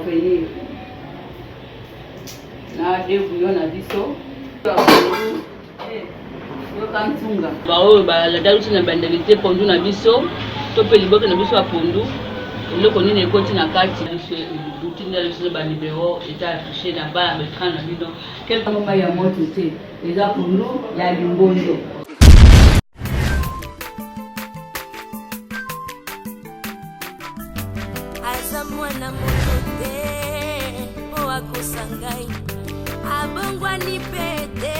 venir na débouillon na biso yokantunga baoyo baladalusi na bandalité pondu na biso to mpe liboke na biso ya pondu eloko nini ekoti na kati butinda biso banibero eta afishe na bana bekran na bino quelque moment ya moto te eza pondu ya limbondo. Mwana motote boa kusangai abongwa ni pete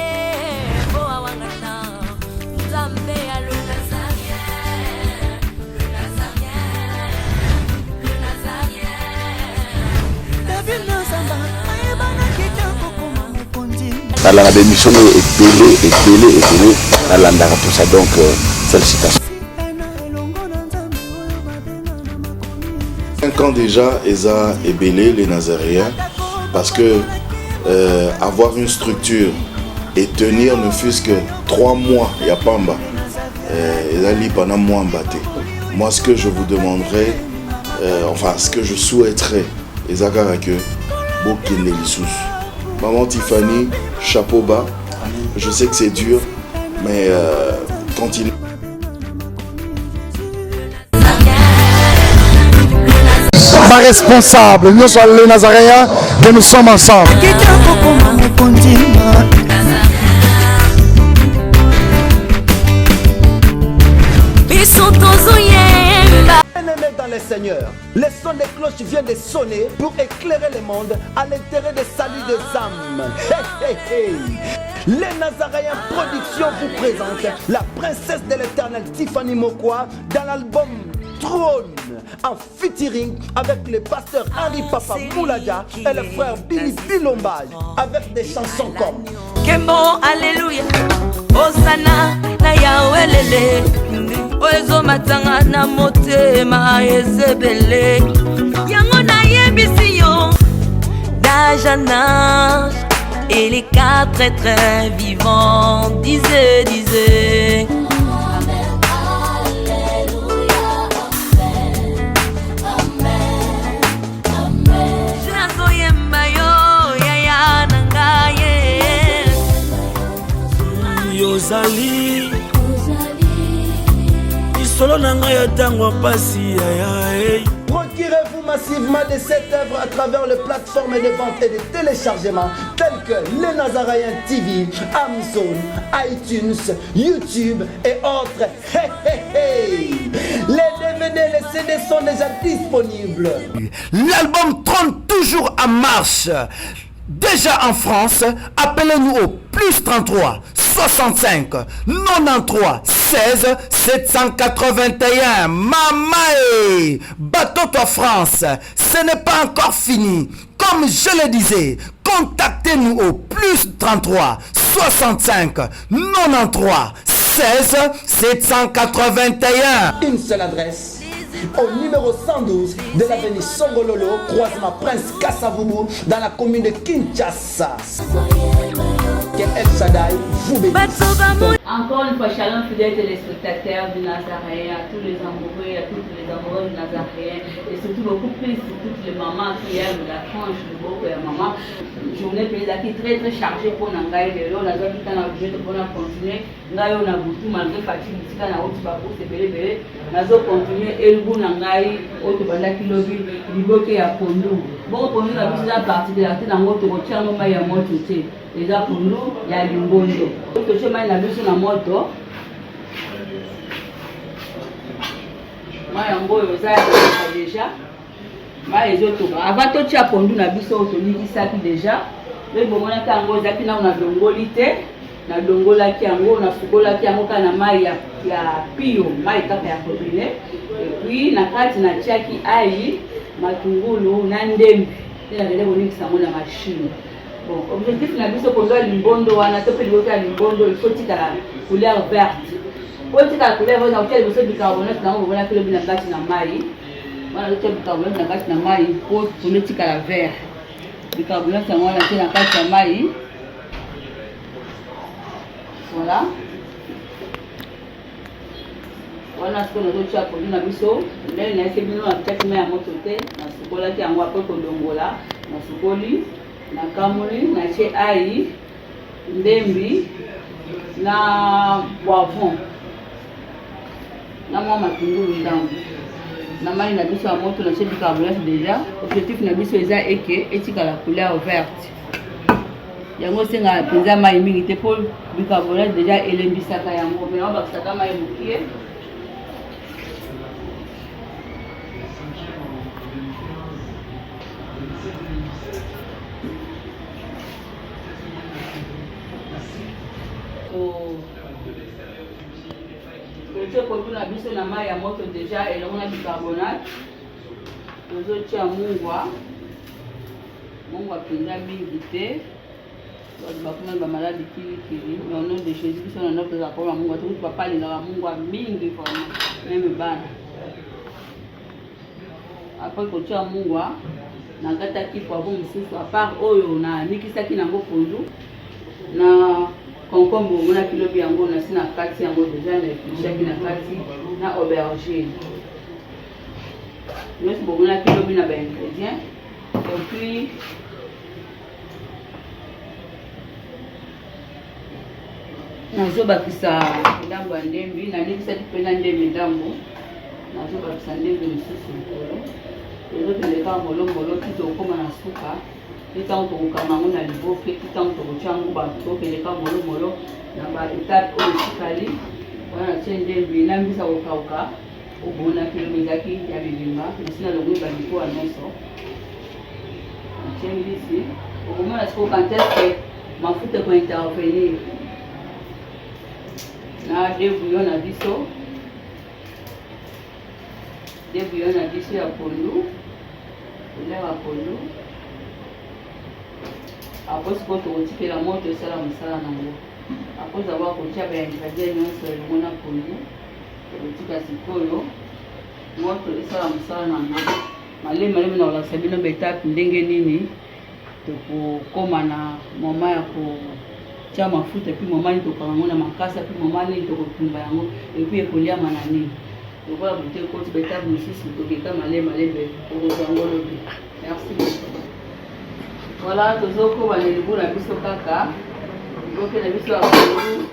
boa wangana nzambe ya luna la démission est belé à l'andara tout ça donc félicitations. 5 ans déjà, Eza est belé les Nazaréens parce que avoir une structure et tenir ne fût-ce que 3 mois, il n'y a pas Mba. Eza li pendant moi mbaté. Moi, ce que je vous demanderais, enfin, ce que je souhaiterais, Eza Karake, Bokine Lissous. Maman Tiffany, chapeau bas. Je sais que c'est dur, mais continue. Pas responsable, nous sommes les Nazaréens, que nous sommes ensemble. Bien-aimés dans le Seigneur, les sons des cloches viennent de sonner pour éclairer le monde à l'intérêt des saluts des âmes. Hey, hey, hey. Les Nazaréens Production vous présente la princesse de l'éternel Tiffany Mokwa dans l'album Trône en featuring avec le pasteur Henri Papa Moulaja et le frère Billy Bilombage avec des chansons comme Kembo Alléluia Osana na Yahweh Oezo matanga na motema ezebele Yango na yebisi yo d'âge en âge et les 4 êtres vivants disaient Yozali Isolo nanga ya tango pasi ya. Procurez-vous massivement de cette œuvre à travers les plateformes de vente et de téléchargement telles que Les Nazaréens TV, Amazon, iTunes, YouTube et autres. Hey, hey, hey. Les DVD, les CD sont déjà disponibles. L'album Trône toujours en marche. Déjà en France, appelez-nous au plus 33 65 93 16 781. Mamae, bateau-toi France, ce n'est pas encore fini. Comme je le disais, contactez-nous au plus 33 65 93 16 781. Une seule adresse. Au numéro 112 de l'avenue Songololo, croisement Prince Kassavubu, dans la commune de Kinshasa. Que El Shaddai vous bénisse. Encore une fois, shalom fidèles téléspectateurs du Nazaréen, à tous les amoureux, à toutes les amoureuses du Nazaréen, et surtout beaucoup plus pour toutes les mamans qui aiment la tranche de beaucoup de mamans. Journée qui très très chargée pour Nangaï, de l'eau, on a obligé de continuer. Nangaï, on a beaucoup malgré fatigue, on a aussi pas pour se belé, on a continué, et le bout Nangaï, autre bandaki lobby, liboke ya pondu. Bon, pondu la plus en particularité dans notre retient, nous maillons moto. Les gens pour nous, il y a du bon dos. Donc, je mets la buse sur la moto. Moi, je suis déjà. Avant tout, tu as pondu la buse sur ça déjà. Mais bon, on a fait un dongolité. Na dongola ki yango na fugola ki yango kana mai ya pio mai kaka ya kobine et puis na kati na tiaki ai matungulu na ndembe tena ndio bonikisa mona machine. Bon, objectif na biso ko za limbondo wana to pe liboka limbondo il faut tika couleur verte. Pour tika couleur verte na hotel biso bicarbonate na ngona kilo bina kati na mai. Wana to bicarbonate na kati na mai pour tika la vert. Bicarbonate na ngona tena kati na mai. Voilà. Voilà ce que nous avons fait pour nous. Nous avons fait un peu de temps. nasukolaki yango apres kodongola nasukoli nakamoli natie ai ndembi na poivron na mwa matungulu ndango na mai na biso ya moto natie bicarbonate déjà. Objectif na biso eza eke etikala couleur verte yango senga mpenza mai mingi te mpo bicarbonate déjà elembisaka yango me yango bakisaka mai mokie. Totie pondu na biso na mai ya moto déjà elongo na bicarbonate. Tozotia mungwa mpenza mingi te bakuna bamaladi kilikili mais au nom de Jésus biso na noko ezala kola mungwa tokuti papa alingaka mungwa mingi vraiment meme bana. Après kotia mungwa nakataki poivron mosusu apart oyo nanikisaki nango pondu na concombre omonaki lobi yango nasi na kati yango déjà naeplushaki na kati na aubergine nyonso bomonaki lobi na baingrédient. Et puis nazobakisa ndambo ya ndembi nanikisaki mpena ndembi ndambo nazobakisa ndembi mosusu likolo ezokende kaka molongolo ti tokóma na suka ti ntango tokokama yango na liboke ti ntango tokotia yango bato tokende kaka molongolo na baetape oyo esikali wana natie ndembi na mbisa kokauka obonaki lobi ezalaki ya bilimba esi nalongwi bandiko ya nyonso natie mbisi okomona siko kanteske mafuta ekointervenir na deux bouillons na biso ya pondu couleur ya pondu apres sikoyo tokotikela moto esala mosala nango apres avoir kotia baingrédient nyonso elongo na pondu tokotika sikoyo moto esala mosala nango malemi na kolakisa bino betape ndenge nini tokokóma na moma ya kotia mafuta epuis moma nini tokanga yango na makasa epuis moma nini tokotumba yango epuis ekoliama na nini lokola bote ekoti betape mosusu tokeka malembe okozwa yango lobi. Merci beaucoup. Voilà tozokóma na libu na biso kaka liboke na biso ya pondu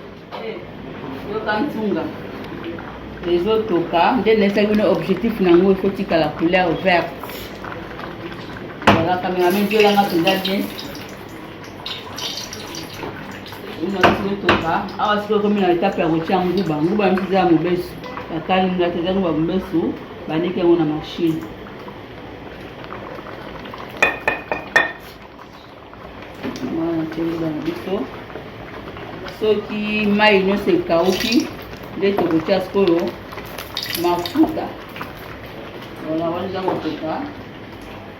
yoka ntunga ezotoka nde naesaki bino objectif nango ekotikala couleur verte. Voilà cameraman diolanga mpenza bien toka awa sikoyo komi na etape ya kotia nguba ya misi eza ya mobesu yakalinga te eza nguba mobesu bandeki yango na machine. Wana tie nguba na biso soki mai nyonso ekauki nde tokotia sikoyo mafuta. Voilà wana eza kotoka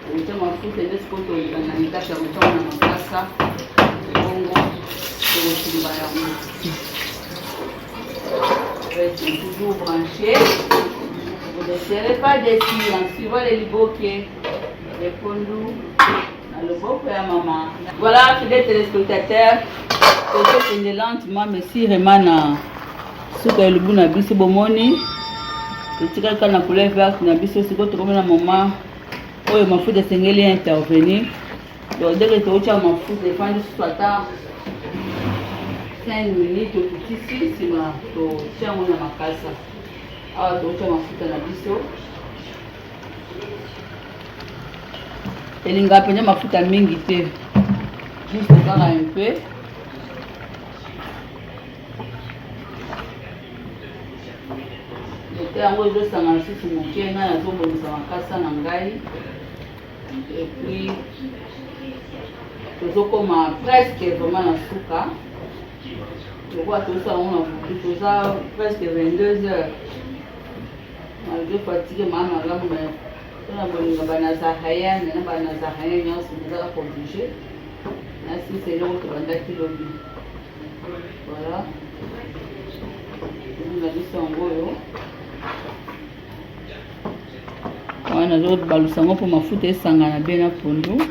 tokotia mafuta nde sikoyo tokana na etape ya kotia na makasa bongo tokotumba yango. Restez toujours branchés, vous ne serez pas déçus en suivant les libokiers, les fondus, dans le beau père maman. Voilà, fidèles téléspectateurs, je lentement, mais si vraiment na suka lubu na biso bomoni, totika kana couleur verte na biso siko tokomi na moment oyo mafuta sengeli intervenir. Donc dès que tu as mafuta efandi soit 5 minutes okutisi nsima totia yango na makasa awa totia mafuta na biso elinga mpenza mafuta mingi te juste kaka un peu ete yango ezosanga lisusu moke ngai nazobongisa makasa na ngai epuis tozokoma presque vraiment na suka lokola tosala yango na futu toza presque 22 heures malgré fatigue maa malamu me mpona bolinga banazarayenne na banazarayenne nyonso ezaka oblige na sisa eloko tobandaki lobi. Voilà na biso yango oyo wana nazobalusa yango mpo mafuta esangana be na pondu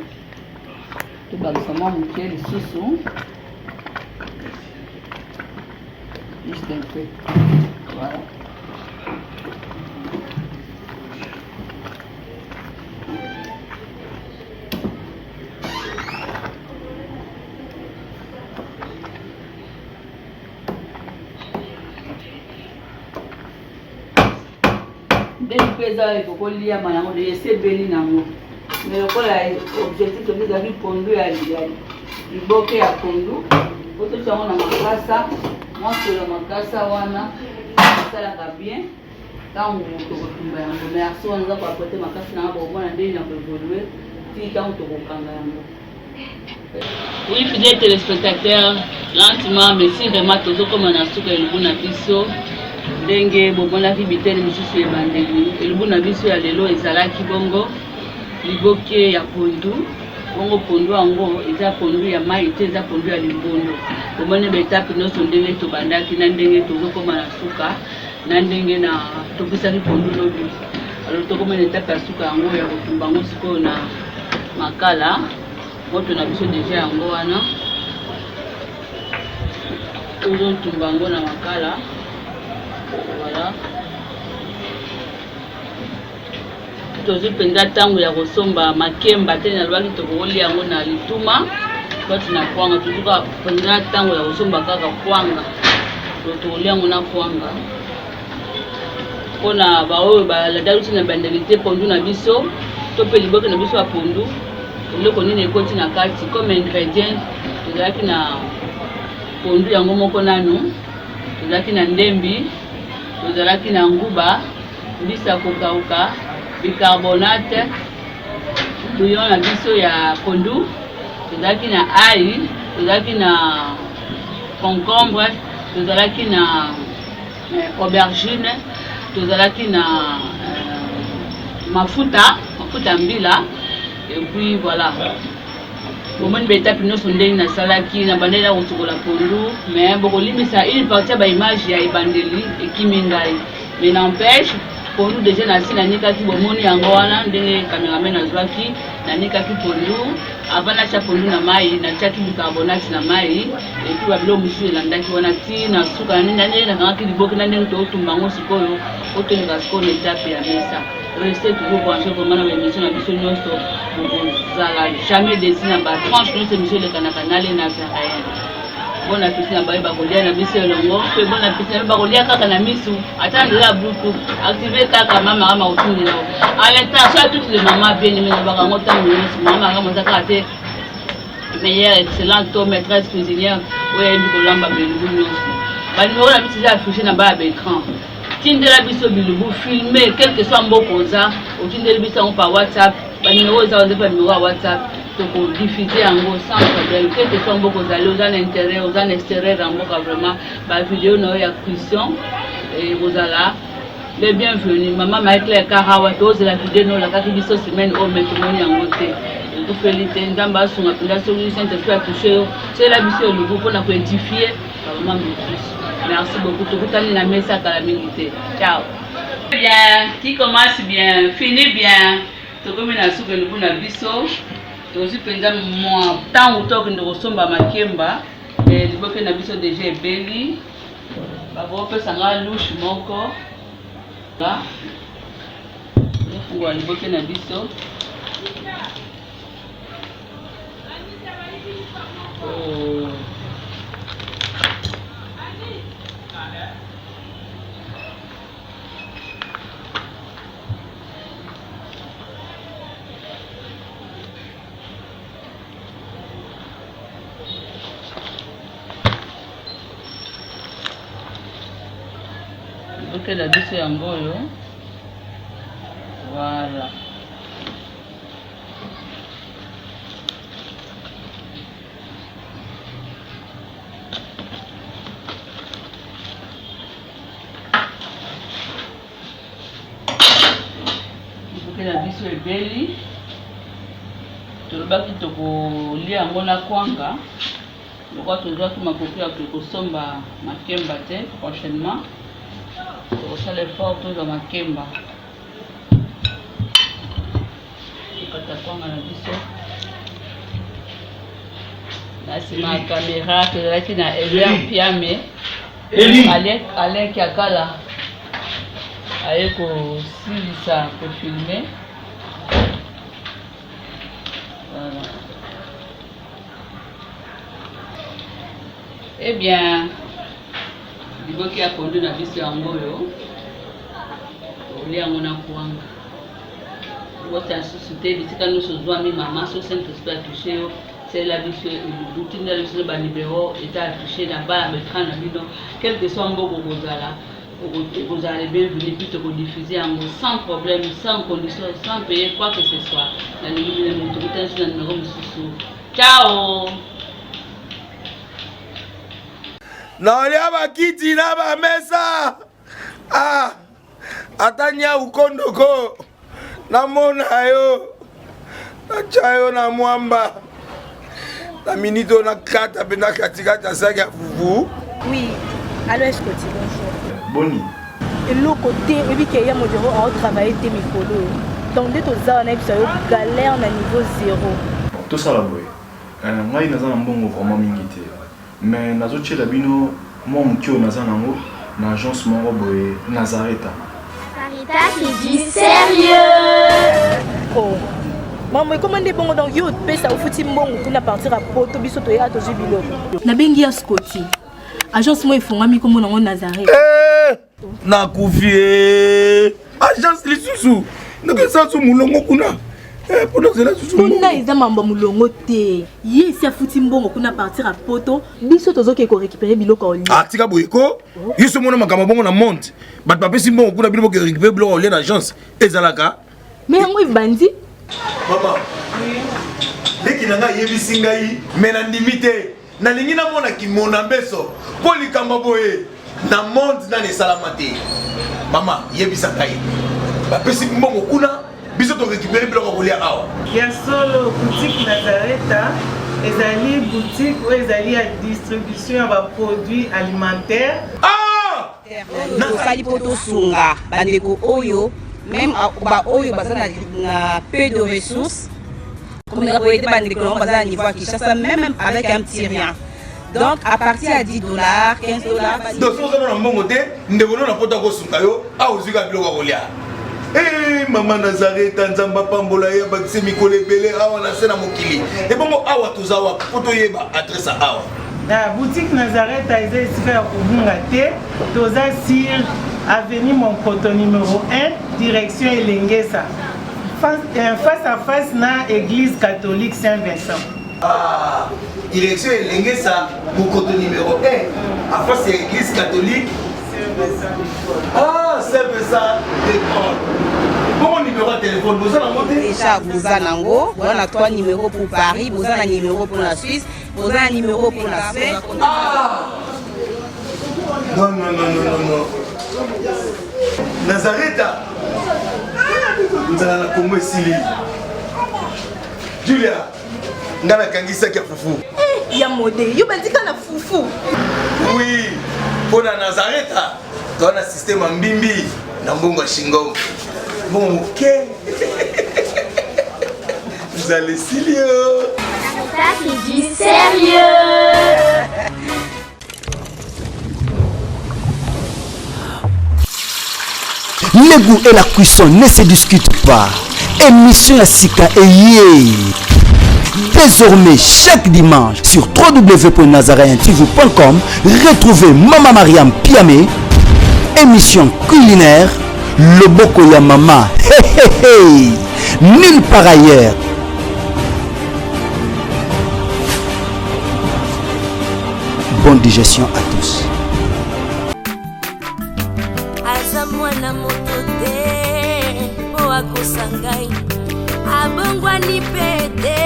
tobalusa mwa moke lisusu juste un peu. Voilà. pesa il faut qu'on lie à manango de essayer béni nango mais le col a objectif de nous avoir pondu à liboke ya pondu auto chango na makasa moi sur la makasa wana ça la bien tant to kotumba yango mais aso on va apporter makasa na ba bona ndeni na évoluer ti tant to kokanga yango. Oui, fidèles téléspectateurs, lentement mais si vraiment toujours comme on a su que le bon abisso ndenge bobona ki bitene misusu ebandeli elubu na biso ya lelo ezalaki bongo liboke ya pondu bongo pondu yango eza pondu ya mai te eza pondu ya limbondo bomone betape nyonso ndenge tobandaki na ndenge tozokoma na suka na ndenge na topesaki pondu lobi alors tokomona etape ya suka yango ya kotumba yango sikoyo na makala moto na biso deja yango wana tozotumba yango na makala. Voilà. Tozo penda tango ya kosomba makemba te na lwaki tokolia yango na lituma bati na kwanga tuzuka penda tango ya kosomba kaka kwanga tokolia yango na kwanga pona baoyo baladalusi na bandelite pondu na biso to pe liboke na biso ya pondu eloko nini ekoti na kati comme ingrédient tozalaki na pondu yango moko nanu tozalaki na ndembi tozalaki na nguba mbisa kokauka bicarbonate bouillon na biso ya pondu tozalaki na ail tozalaki na concombre tozalaki na aubergine tozalaki na mafuta mbila et puis voilà bomoni betape nyonso ndenge nasalaki na bandeli ya kosukola pondu mais bokolimisa une partie ya baimage ya ebandeli ekimi ngai mais n'empêche pondu déjà nasi nanikaki bomoni yango wana ndenge cameraman azwaki nanikaki pondu avant natya pondu na mai natiaki bicarbonate na mai epuis babilo mosusu elandaki wana ti na suka na ndenge nakangaki liboke na ndenge tootumba yango sikoyo otoleka sikoyo na etape ya mesa. Restez toujours branchés pour mon émission à Bisso Nyonso. Vous n'allez jamais décider à battre. Franchement, c'est monsieur le canal et Nazaré. Bon appétit à Baye Bagolia, na Bisso Longo. Bon appétit à Bagolia, Kaka Misu. Attendez la Bluetooth. Activez Kaka Mama Rama au tout de l'eau. À l'intention, toutes les mamans bien aimées, Maman Rama Zakate, meilleure, excellente, maîtresse cuisinière. Oui, Nicolamba Belou Nyonso. Bah, nous avons déjà affiché dans bas à l'écran. Tindela biso bilubu filmer quel que soit mbokoza otindela biso par WhatsApp ba numéro za ozepa numéro à WhatsApp to diffuser yango sans problème quel que soit mbokoza les aux intérêt aux extérieur en mboka vraiment ba vidéo na ya cuisson et bozala les bienvenus maman Marie-Claire Karawa to la vidéo no la kaki biso semaine au metomoni yango te to félité ndamba sunga pinda solution te faire toucher c'est la biso le groupe na ko édifier vraiment plus. Merci beaucoup. Tout le monde a mis ça à la minute. Ciao. Bien, qui commence bien, finit bien. Tout le monde a su que nous avons vu ça. Tout le monde a mon temps où nous ressemblons à Makemba. Et du coup, nous avons vu déjà belli. On peut s'en aller louche mon corps. Là. Nous avons vu ça. Oh. Ok, la biso ya ngoyo. Voilà. Ok, la biso ebeli. Tolobaki tokolia yango na kwanga. Lokwa tozwaki makoki ya kosomba makemba te prochainement. Ça les forts tout dans ma kemba. Là c'est ma caméra que là qui n'a Elian Piame. Alain Kiakala. Avec aussi ça pour filmer. Voilà. Eh bien. Liboki ya pondu na biso yango yo kolia yango na kuanga wota susute bitika nyonso zwami mama so Saint-Esprit atouché yo c'est la biso elubu tinda biso ba numéro eta atouché na ba metran na bino quel que soit mboko kozala vous allez bienvenue plutôt que diffuser sans problème, sans condition, sans payer quoi que ce soit. La numéro ciao. Naolia bakiti na ba mesa. Ah. Atanya ukondoko. Namona yo. Achayo na mwamba. La minito na kata bena katikata saki ya fufu. Oui. Allô, est-ce que tu bonjour? Boni. Et l'autre côté, et puis qu'il y a mon bureau à travailler tes micros. Donc, dès que tu as un galère à niveau 0. Tout ça là, boy. Moi, il y a un bon vraiment mingité. Mais nous avons chez Labino, moi, je suis dans l'agence Moroboy Nazareta. Sarita qui dit sérieux. Oh. Maman, comment est bon donc yo pesa au fouti mbongo pour partir à Poto biso to ya to jibilo. Na bengi ya Scotty. Agence moi ifungami comme on Nazareth. Na kufie. Agence lisusu. Naka sa su mulongo kuna. Pour cela susu. Kuna iza mambo mulongo te. Ye si afuti mbongo kuna partir à Poto, biso tozo ke ko récupérer biloko oli. Atika boyeko. Yeso mona makamba bongo na monte. Bat pape si mbongo kuna biloko ke récupérer biloko oli na agence. Ezalaka. Mais moi bandi. Maman. Dès qu'il nanga yebisi ngai, mena ndimite. Na lingi na mona ki mona beso. Poli kamba boye. Na monde na ne salamate. Mama, yebisa ngai. Ba pesi mbongo kuna, biso to récupérer biloko kolia awa. Ya solo boutique Nazareta, ezali boutique où ezali à distribution de produits alimentaires. Ah! Na sali poto sunga, bandeko oyo, même ba oyo bazana na peu de ressources. Comme nous avons été à niveau à Kinshasa, même avec un petit rien. Donc, à partir de $10, $15. Donc, si vous avez un bon côté, nous devons nous porter au Sunkayo, à Ozuka Blogolia. Eh, Maman Nazareth, Tanzamba Pambola, Bakse Mikole Bele, Awa Nasena Mokili. Et bon, Awa Tozawa, Potoyeba, adresse à Awa. La boutique Nazareth a été ici à Kubungate, Toza Sir, avenue Monkoto numéro 1, direction Elengesa. Face à face na église catholique Saint-Vincent. Ah, direction Elengesa, Monkoto numéro 1, à face à l'église catholique Saint-Vincent. Ah, Saint-Vincent d'école. Bon numéro de téléphone, vous avez monté? Déjà, vous avez un 3 numéros pour Paris, vous avez un numéro pour la Suisse, vous avez un numéro pour la Suède. Ah! Non, non, non, non, non, non. Nazareta. Nous allons la Congo Sili. Julia, nous allons la Kangisa qui a foufou. Eh, ya modé, yo bandika na foufou. Oui, pour la Nazareta, tu as un système en bimbi, dans Bongo Shingo. Bon, ok. Vous allez Silio. Sarita qui dit sérieux. Le goût et la cuisson ne se discutent pas. Émission la Sika et Yé. Désormais, chaque dimanche, sur www.nazaraintv.com, retrouvez Mama Mariam Piamé, émission culinaire, le Bokoya Mama. Hey, hey, hey. Nulle part ailleurs. Bonne digestion à tous. Mwana moto te po akosangai abongwani pete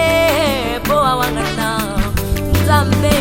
po awangata Nzambe